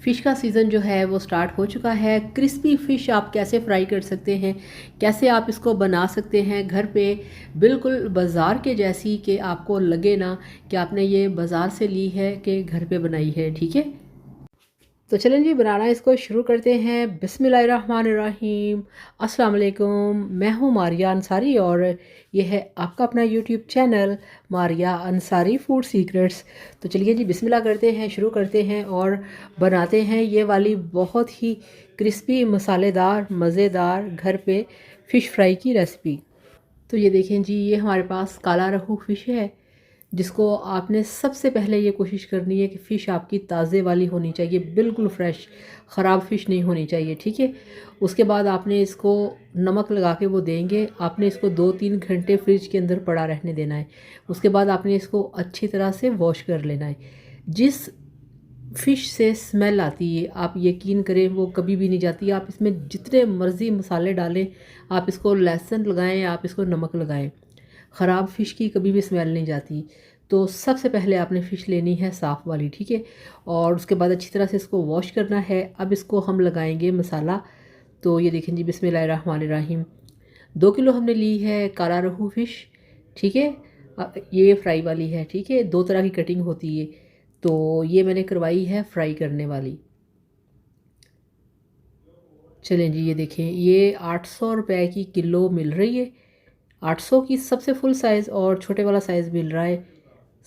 Fish का season जो है वो स्टार्ट हो चुका है। क्रिस्पी फ़िश आप कैसे फ्राई कर सकते हैं, कैसे आप इसको बना सकते हैं घर पे बिल्कुल बाज़ार के जैसी कि आपको लगे ना कि आपने ये बाज़ार से ली है कि घर पे बनाई है, ठीक है। तो चलें जी बनाना इसको शुरू करते हैं। बिस्मिल्लाहिर्रहमानिर्रहीम। अस्सलाम वालेकुम। मैं हूँ मारिया अंसारी और ये है आपका अपना YouTube channel Maria Ansari food secrets. तो चलिए जी बिस्मिल्लाह करते हैं, शुरू करते हैं और बनाते हैं ये वाली बहुत ही क्रिस्पी मसालेदार मज़ेदार घर पे फ़िश फ्राई की रेसिपी। तो ये देखें जी, ये हमारे पास काला रहू फ़िश है, जिसको आपने सबसे पहले ये कोशिश करनी है कि फ़िश आपकी ताज़े वाली होनी चाहिए, बिल्कुल फ्रेश, ख़राब फ़िश नहीं होनी चाहिए, ठीक है। उसके बाद आपने इसको नमक लगा के वो देंगे, आपने इसको 2-3 घंटे फ्रिज के अंदर पड़ा रहने देना है। उसके बाद आपने इसको अच्छी तरह से वॉश कर लेना है। जिस फ़िश से स्मेल आती है, आप यकीन करें वो कभी भी नहीं जाती। आप इसमें जितने मर्ज़ी मसाले डालें, आप इसको लहसुन लगाएँ, आप इसको नमक लगाएँ, ख़राब फ़िश की कभी भी स्मेल नहीं जाती। तो सबसे पहले आपने फ़िश लेनी है साफ़ वाली, ठीक है। और उसके बाद अच्छी तरह से इसको वॉश करना है। अब इसको हम लगाएंगे मसाला। तो ये देखें जी, बिस्मिल्लाहिर्रहमानिर्रहीम। 2 किलो हमने ली है काला रोहू फ़िश, ठीक है। ये फ्राई वाली है, ठीक है। 2 तरह की कटिंग होती है, तो ये मैंने करवाई है फ्राई करने वाली। चलें जी, ये देखें, ये 800 रुपये की किलो मिल रही है। 800 की सबसे फुल साइज़ और छोटे वाला साइज़ मिल रहा है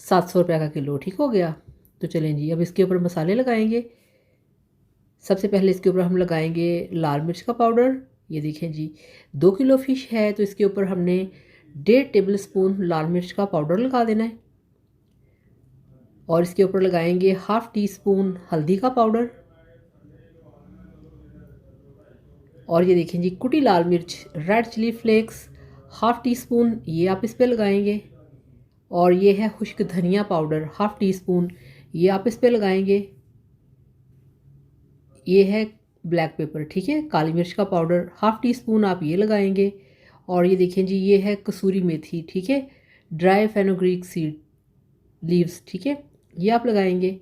700 रुपये का किलो, ठीक हो गया। तो चलें जी, अब इसके ऊपर मसाले लगाएंगे। सबसे पहले इसके ऊपर हम लगाएंगे लाल मिर्च का पाउडर। ये देखें जी, 2 किलो फ़िश है तो इसके ऊपर हमने 1.5 टेबल स्पून लाल मिर्च का पाउडर लगा देना है। और इसके ऊपर लगाएंगे हाफ़ टी स्पून हल्दी का पाउडर। और ये देखें जी, कुटी लाल मिर्च red chilli flakes half teaspoon, ये आप इस पे लगाएंगे। और ये है खुश्क धनिया पाउडर हाफ़ टी स्पून, ये आप इस पे लगाएंगे। ये है ब्लैक पेपर, ठीक है, काली मिर्च का पाउडर हाफ़ टी स्पून, आप ये लगाएंगे। और ये देखें जी, ये है कसूरी मेथी, ठीक है, ड्राई फेनुग्रीक सीड लीव्स, ठीक है, ये आप लगाएंगे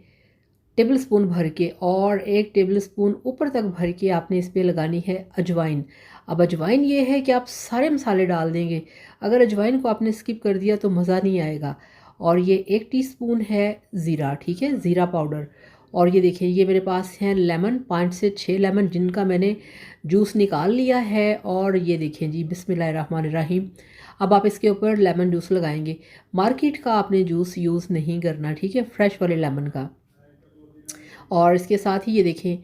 टेबल स्पून भर के। और 1 टेबल स्पून ऊपर तक भर के आपने इस पे लगानी है अजवाइन। अब अजवाइन ये है कि आप सारे मसाले डाल देंगे, अगर अजवाइन को आपने स्किप कर दिया तो मज़ा नहीं आएगा। और ये 1 टीस्पून है ज़ीरा, ठीक है, ज़ीरा पाउडर। और ये देखिए, ये मेरे पास हैं लेमन, 5 से 6 लेमन जिनका मैंने जूस निकाल लिया है। और ये देखें जी, बिस्मिल्लाहिर्रहमानिर्रहीम। अब आप इसके ऊपर लेमन जूस लगाएंगे। मार्केट का आपने जूस यूज़ नहीं करना, ठीक है, फ्रेश वाले लेमन का। और इसके साथ ही ये देखें,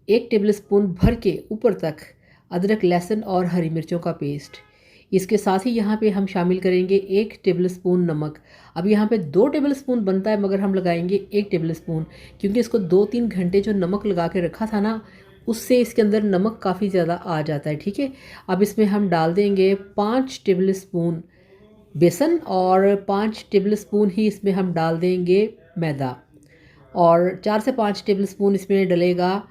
1 टेबल स्पून भर के ऊपर तक अदरक लहसुन और हरी मिर्चों का पेस्ट। इसके साथ ही यहाँ पे हम शामिल करेंगे 1 टेबल स्पून नमक। अब यहाँ पे 2 टेबल स्पून बनता है, मगर हम लगाएंगे 1 टेबल स्पून, क्योंकि इसको 2-3 घंटे जो नमक लगा के रखा था ना, उससे इसके अंदर नमक काफ़ी ज़्यादा आ जाता है, ठीक है। अब इसमें हम डाल देंगे 5 टेबल स्पून बेसन और 5 टेबल स्पून ही इसमें हम डाल देंगे मैदा। और 4 से 5 टेबल स्पून इसमें डलेगा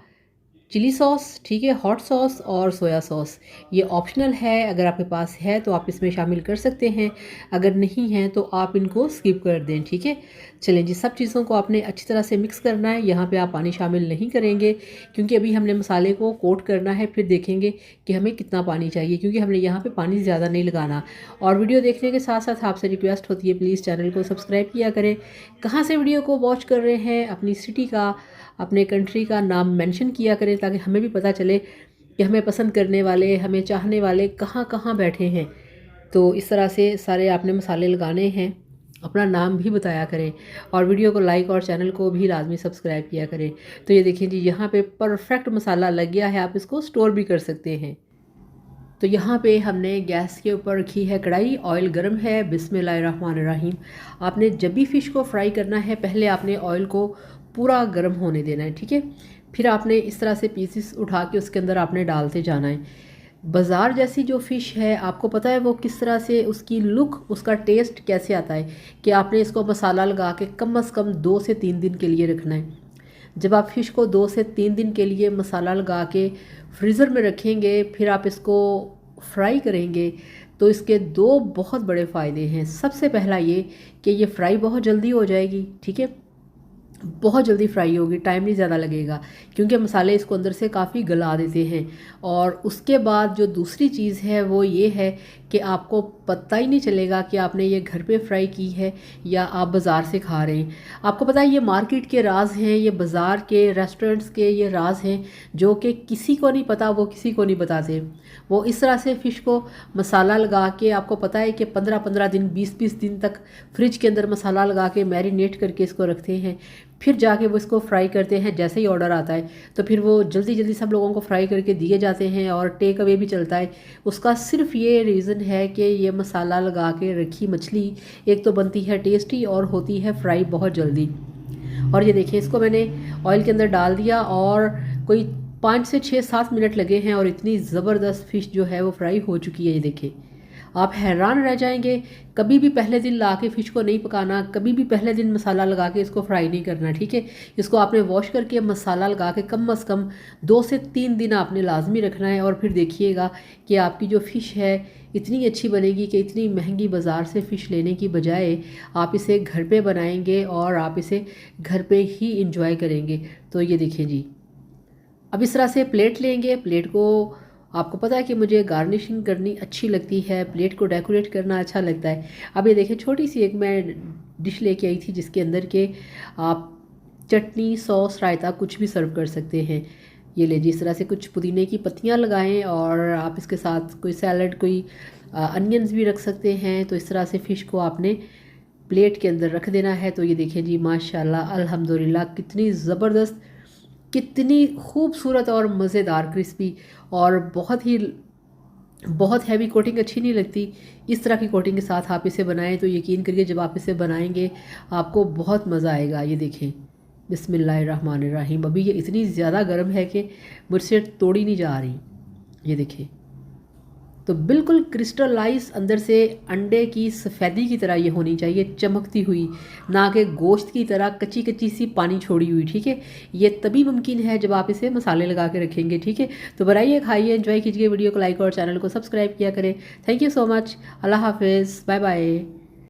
चिली सॉस, ठीक है, हॉट सॉस और सोया सॉस। ये ऑप्शनल है, अगर आपके पास है तो आप इसमें शामिल कर सकते हैं, अगर नहीं है तो आप इनको स्किप कर दें, ठीक है। चलें जी, सब चीज़ों को आपने अच्छी तरह से मिक्स करना है। यहाँ पे आप पानी शामिल नहीं करेंगे, क्योंकि अभी हमने मसाले को कोट करना है, फिर देखेंगे कि हमें कितना पानी चाहिए, क्योंकि हमने यहाँ पे पानी ज़्यादा नहीं लगाना। और वीडियो देखने के साथ साथ आपसे रिक्वेस्ट होती है, प्लीज़ चैनल को सब्सक्राइब किया करें। कहाँ से वीडियो को वॉच कर रहे हैं, अपनी सिटी का, अपने कंट्री का नाम मेंशन किया करें, ताकि हमें भी पता चले कि हमें पसंद करने वाले, हमें चाहने वाले कहाँ कहाँ बैठे हैं। तो इस तरह से सारे आपने मसाले लगाने हैं, अपना नाम भी बताया करें और वीडियो को लाइक और चैनल को भी लाजमी सब्सक्राइब किया करें। तो ये देखिए जी, यहाँ पे परफेक्ट मसाला लग गया है, आप इसको स्टोर भी कर सकते हैं। तो यहाँ पे हमने गैस के ऊपर रखी है कढ़ाई, ऑयल गर्म है। बिस्मिल्लाहिर्रहमानिर्रहीम। आपने जब भी फ़िश को फ्राई करना है, पहले आपने ऑयल को पूरा गर्म होने देना है, ठीक है। फिर आपने इस तरह से पीसेस उठा के उसके अंदर आपने डालते जाना है। बाज़ार जैसी जो फ़िश है, आपको पता है वो किस तरह से उसकी लुक, उसका टेस्ट कैसे आता है, कि आपने इसको मसाला लगा के कम से कम 2 से 3 दिन के लिए रखना है। जब आप फ़िश को 2 से 3 दिन के लिए मसाला लगा के फ्रीज़र में रखेंगे, फिर आप इसको फ्राई करेंगे, तो इसके 2 बहुत बड़े फ़ायदे हैं। सबसे पहला ये कि ये फ्राई बहुत जल्दी हो जाएगी, ठीक है। बहुत जल्दी फ्राई होगी, टाइम नहीं ज़्यादा लगेगा क्योंकि मसाले इसको अंदर से काफ़ी गला देते हैं। और उसके बाद जो दूसरी चीज़ है वो ये है कि आपको पता ही नहीं चलेगा कि आपने ये घर पे फ्राई की है या आप बाज़ार से खा रहे हैं। आपको पता है ये मार्केट के राज हैं, ये बाज़ार के रेस्टोरेंट्स के ये राज हैं जो कि किसी को नहीं पता, वो किसी को नहीं बताते। वो इस तरह से फ़िश को मसाला लगा के, आपको पता है कि 15-15 दिन 20-20 दिन तक फ्रिज के अंदर मसाला लगा के मैरिनेट करके इसको रखते हैं, फिर जाके वो इसको फ्राई करते हैं। जैसे ही ऑर्डर आता है तो फिर वो जल्दी जल्दी सब लोगों को फ्राई करके दिए जाते हैं और टेक अवे भी चलता है। उसका सिर्फ ये रीज़न है कि ये मसाला लगा के रखी मछली एक तो बनती है टेस्टी और होती है फ्राई बहुत जल्दी। और ये देखिए इसको मैंने ऑयल के अंदर डाल दिया और कोई 5 से 6-7 मिनट लगे हैं और इतनी ज़बरदस्त फ़िश जो है वो फ्राई हो चुकी है। ये देखें, आप हैरान रह जाएंगे। कभी भी पहले दिन ला के फ़िश को नहीं पकाना, कभी भी पहले दिन मसाला लगा के इसको फ्राई नहीं करना, ठीक है। इसको आपने वॉश करके मसाला लगा के कम से कम 2 से 3 दिन आपने लाजमी रखना है। और फिर देखिएगा कि आपकी जो फ़िश है इतनी अच्छी बनेगी कि इतनी महंगी बाज़ार से फ़िश लेने की बजाय आप इसे घर पे बनाएंगे और आप इसे घर पे ही इंजॉय करेंगे। तो ये देखिए जी, अब इस तरह से प्लेट लेंगे। प्लेट को, आपको पता है कि मुझे गार्निशिंग करनी अच्छी लगती है, प्लेट को डेकोरेट करना अच्छा लगता है। अब ये देखिए छोटी सी एक मैं डिश लेके आई थी जिसके अंदर के आप चटनी, सॉस, रायता कुछ भी सर्व कर सकते हैं। ये ले जी, इस तरह से कुछ पुदीने की पत्तियां लगाएं और आप इसके साथ कोई सैलड, कोई अनियंस भी रख सकते हैं। तो इस तरह से फ़िश को आपने प्लेट के अंदर रख देना है। तो ये देखिए जी, माशाल्लाह अल्हम्दुलिल्लाह, कितनी ज़बरदस्त, कितनी खूबसूरत और मज़ेदार क्रिस्पी। और बहुत हैवी कोटिंग अच्छी नहीं लगती। इस तरह की कोटिंग के साथ आप इसे बनाएं तो यकीन करिए जब आप इसे बनाएंगे आपको बहुत मज़ा आएगा। ये देखें, बिस्मिल्लाहिर्रहमानिर्रहीम। अभी ये इतनी ज़्यादा गर्म है कि मुझसे तोड़ी नहीं जा रही। ये देखें, तो बिल्कुल क्रिस्टलाइज अंदर से अंडे की सफ़ेदी की तरह ये होनी चाहिए, चमकती हुई, ना कि गोश्त की तरह कच्ची कच्ची सी पानी छोड़ी हुई, ठीक है। ये तभी मुमकिन है जब आप इसे मसाले लगा के रखेंगे, ठीक है। तो बनाइए, खाइए, एंजॉय कीजिए, वीडियो को लाइक और चैनल को सब्सक्राइब किया करें। Thank you so much. अल्लाह हाफिज़, बाय बाय।